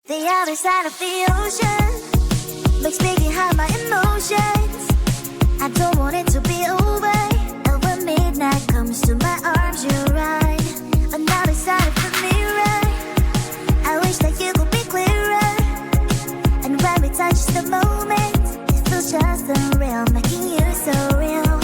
The other side of the ocean makes me hide my emotions. I don't want it to be over. And when midnight comes to my arms, you're right. Another side of the mirror, I wish that you could be clearer. And when we touch the moment, it feels just unreal, making you so real.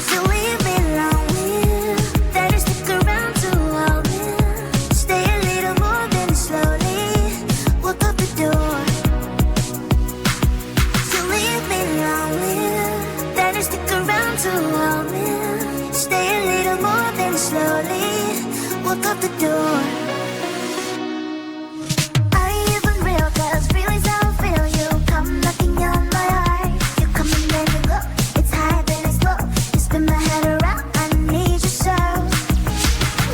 So leave me lonely, then you stick around to hold me. Stay a little more than slowly walk up the door. So leave me lonely, then you stick around to hold me. Stay a little more than slowly walk up the door. Are you even real? 'Cause feelings I feel you come knocking on my heart. You come and then you go. It's high then it's low. You spin my head around. I need you so.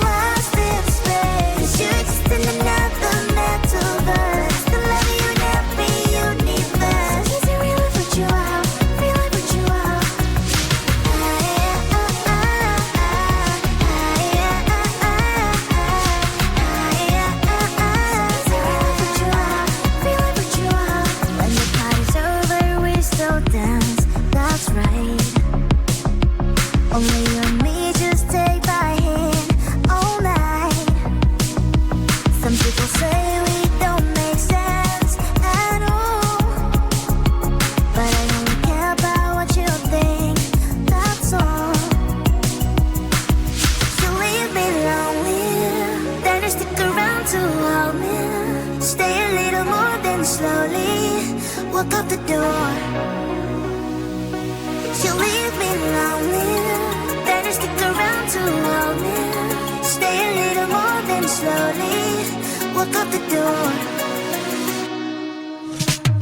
Lost in space. You exist in another metaverse. The love you never universe. Is it real? I put you out. Feel I put you out. When the party's over, we still dance. That's right. Only you and me, just take my hand all night. Some people say we don't make sense at all, but I only care about what you think. That's all. So leave me lonely, then you stick around to hold me. Stay a little more than slowly walk up the door. So leave me lonely, then you stick around to hold me. Stay a little more than slowly walk up the door.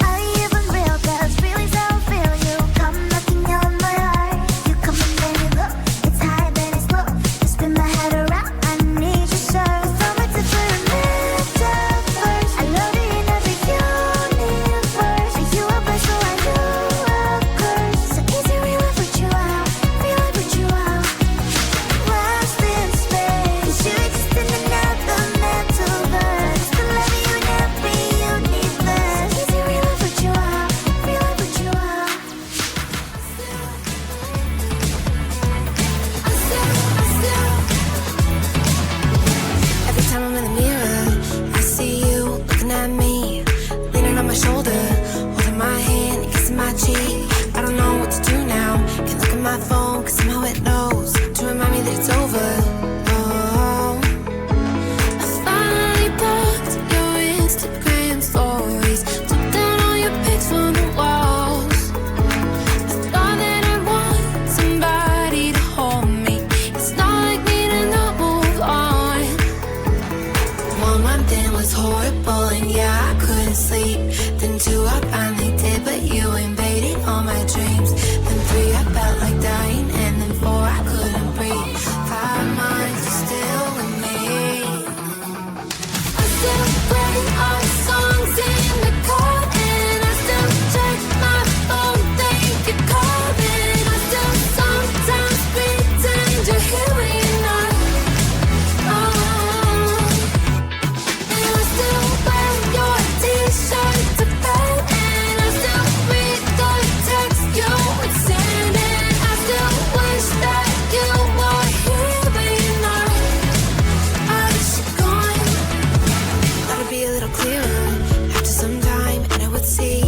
Are you even real? 'Cause feelings I feel you come knocking on my heart. You come and then you go. It's high then it's low. You spin my head around. I need you so. So much different metaverse. I love you in every universe. Are you a blessing? So I know a curse. So is it real? I put you out. Feel I put you out. Lost in space. You exist in another metaverse. The love you never universe. Is it real? I put you out. Feel I put you out. Every time I'm in the mirror, I see you looking at me, leaning on my shoulder, holding my hand, kissing my cheek. I don't know what to do now. Can't look at my phone, 'cause somehow it knows to remind me that it's over. Oh, I finally blocked your Instagram stories, took down all your pics from the walls. I thought that I'd want somebody to hold me. It's not like me to not move on. 1 month in was horrible, and yeah, I couldn't sleep. Then 2, I finally did, but you invaded all my dreams. Then 3, I felt like dying, and then 4, I couldn't breathe. 5 months, you're still with me. I still play our songs in the car, and I still check my phone, think you're calling. I still sometimes pretend you're here when you're not. And I still wear your t-shirt to bed, and I still read the text you would send, and I still wish that you were here when you're not. I wish you're gone. Thought it'd be a little clearer after some time, and I would see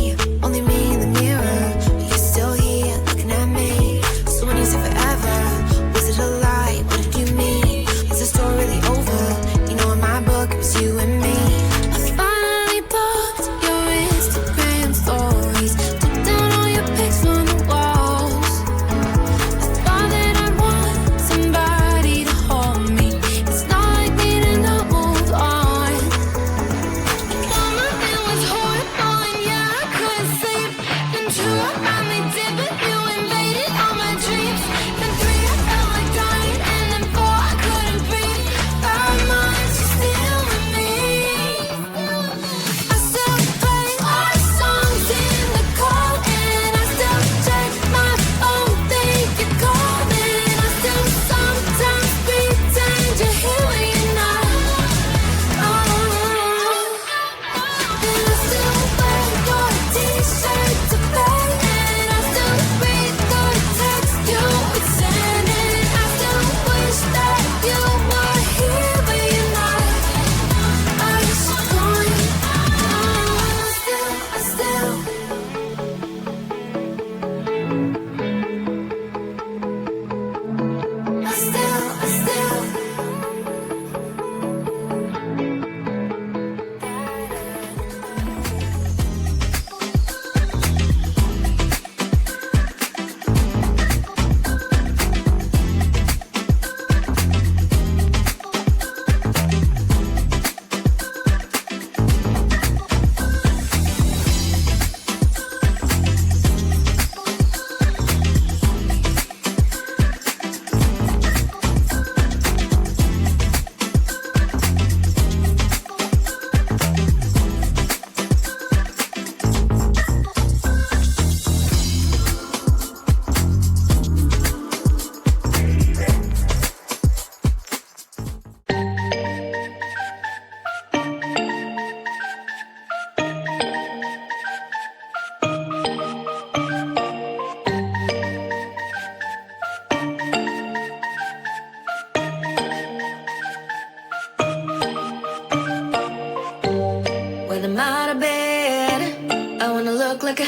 only me in the mirror, but you're still here looking at me. So when you said forever, was it a lie? What did you mean? Is the story really over? You know, in my book, it was you and me. I finally blocked your Instagram stories, took down all your pics from the walls. I thought that I'd want somebody to hold me. It's not like me to not move on. 1 month it was horrible, and yeah, I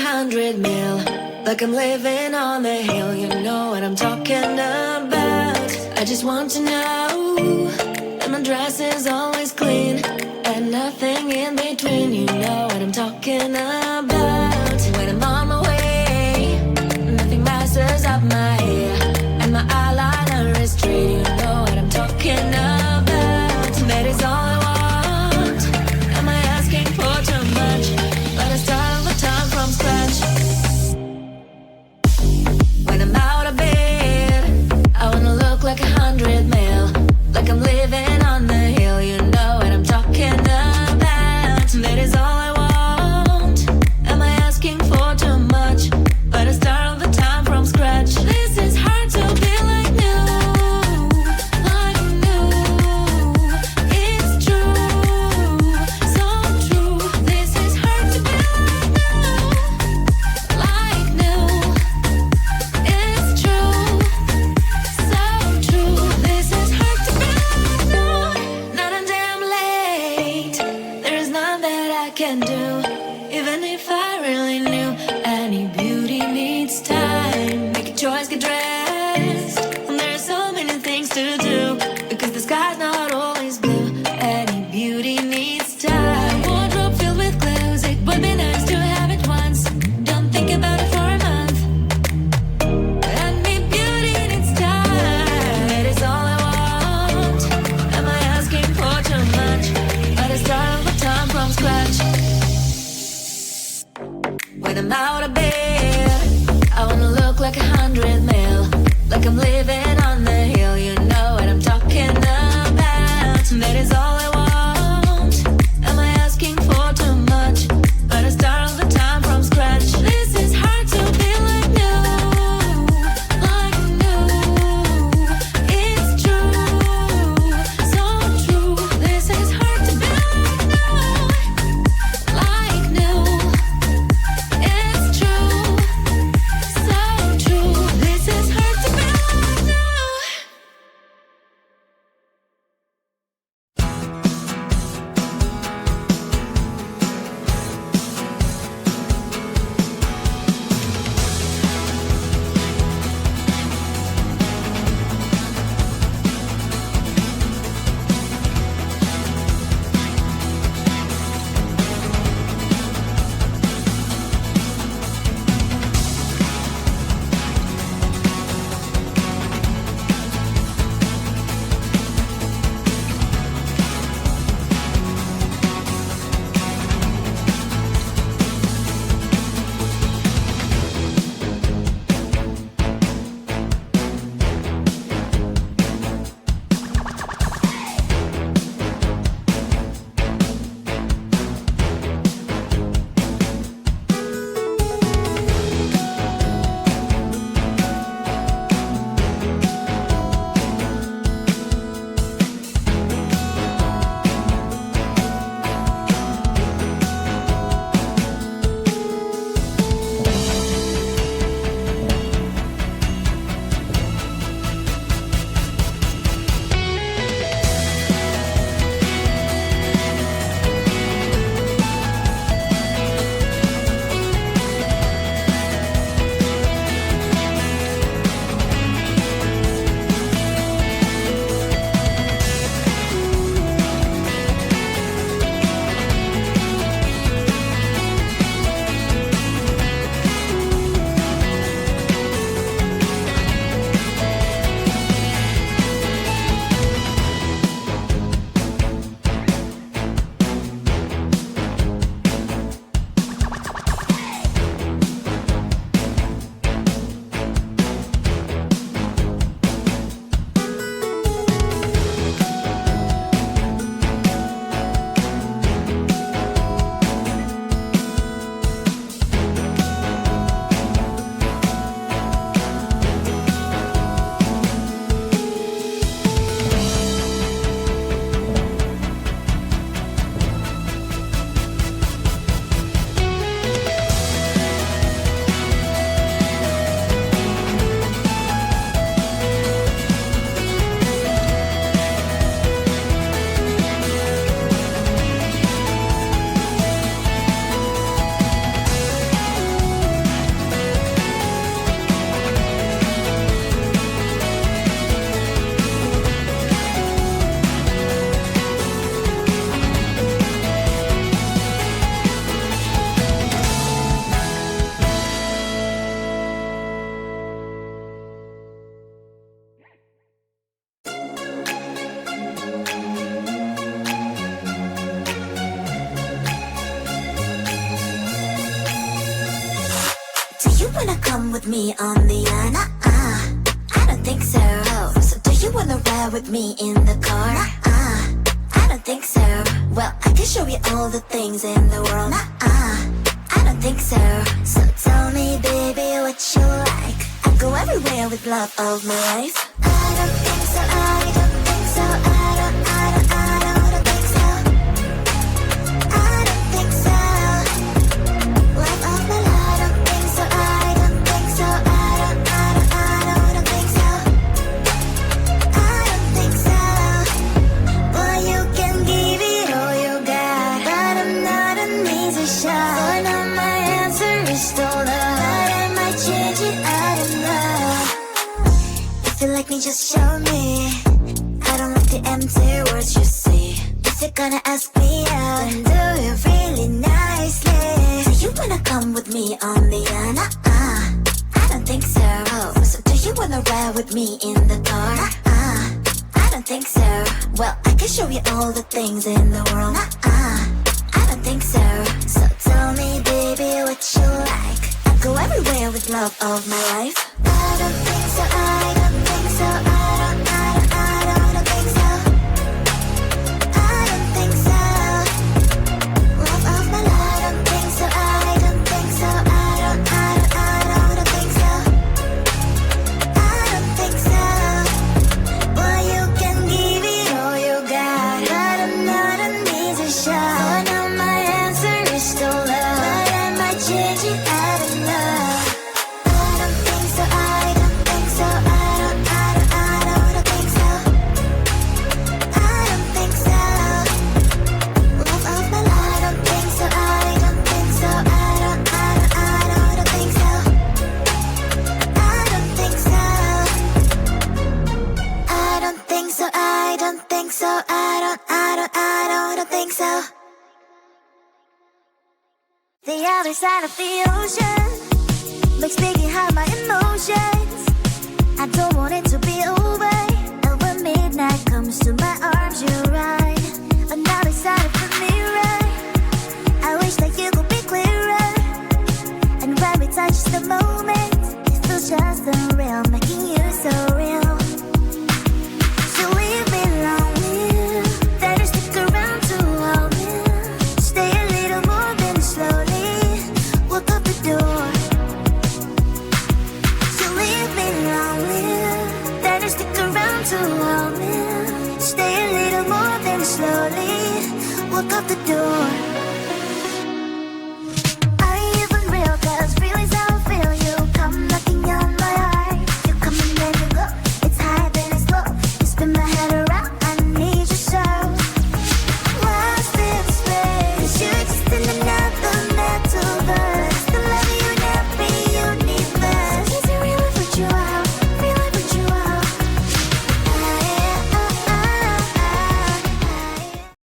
100 mil. Like I'm living on the hill, you know what I'm talking about. I just want to know that my dress is always clean and nothing in between, you know what I'm talking about. When I'm on my way, nothing messes up my hair, and my eyeliner is straight, you know what I'm talking about. That is all I want. Am I asking for too much? Let us start all the time from scratch. When I'm out of bed, I wanna look like 100 mil. Like I'm living on the hill, you know what I'm talking about. That is all I want. Am I asking for too much? Let us start all the time from scratch. This is hard to be like new, like new. It's true, so true. This is hard to be like new, it's true, so true. This is hard to be like new. Not until I'm late, there is none that I can do. Even if I really knew, any beauty needs time. Make a choice, get dressed, and there are so many things to do, because the sky's not always blue. Any beauty needs time. Wardrobe filled with clothes, it would be nice to have it once. Don't think about it for a month. Any beauty needs time. That is all I want. Am I asking for too much? Let us start all the time from scratch. When I'm out of bed, I wanna look like 100 mil. Like I'm living on the hill, you know what I'm talking about. That is all I want. Am I asking for too much? Let us start all the time from scratch. This is hard to be like new, like new. It's true, so true. This is hard to be like new. It's true, so true. This is hard to be like new. wanna come with me on the I don't think so. So do you wanna ride with me in the car? I don't think so. Well, I can show you all the things in the world. I don't think so. So tell me, baby, what you like. I go everywhere with love of my life. I don't think so. I don't think so. I don't think so. I don't think so. Love of my life. I don't think so. I don't think so. I don't think so. I don't think so. Well, you can give it all you got, but I'm not an easy shot. For now, my answer is still love, but I might change it. I don't know. If you like me, just show me. I don't like the empty words you say. If you're gonna ask me out, then do it really nicely. Do you wanna come with me on the I don't think so. So do you wanna ride with me in the car? I don't think so. Well, I can show you all the things in the world. I don't think so. So tell me, baby, what you like. I go everywhere with love of my life. I don't think so. I don't think so. I don't think so. I don't think so. Love of my life. I don't think so. I don't think so. I don't think so. I don't think so. Well, you can give it all you got, but I'm not an easy shot. For now, my answer is still love, but I might change it. I don't know. I don't think so. I don't think so. I don't think so. I don't think so. Love of my life. I don't think so. I don't think so. I don't think so. I don't think so. I don't think so. I don't think so. I don't think so. The other side of the ocean makes me hide my emotions. I don't want it to be over, and when midnight comes to my arms,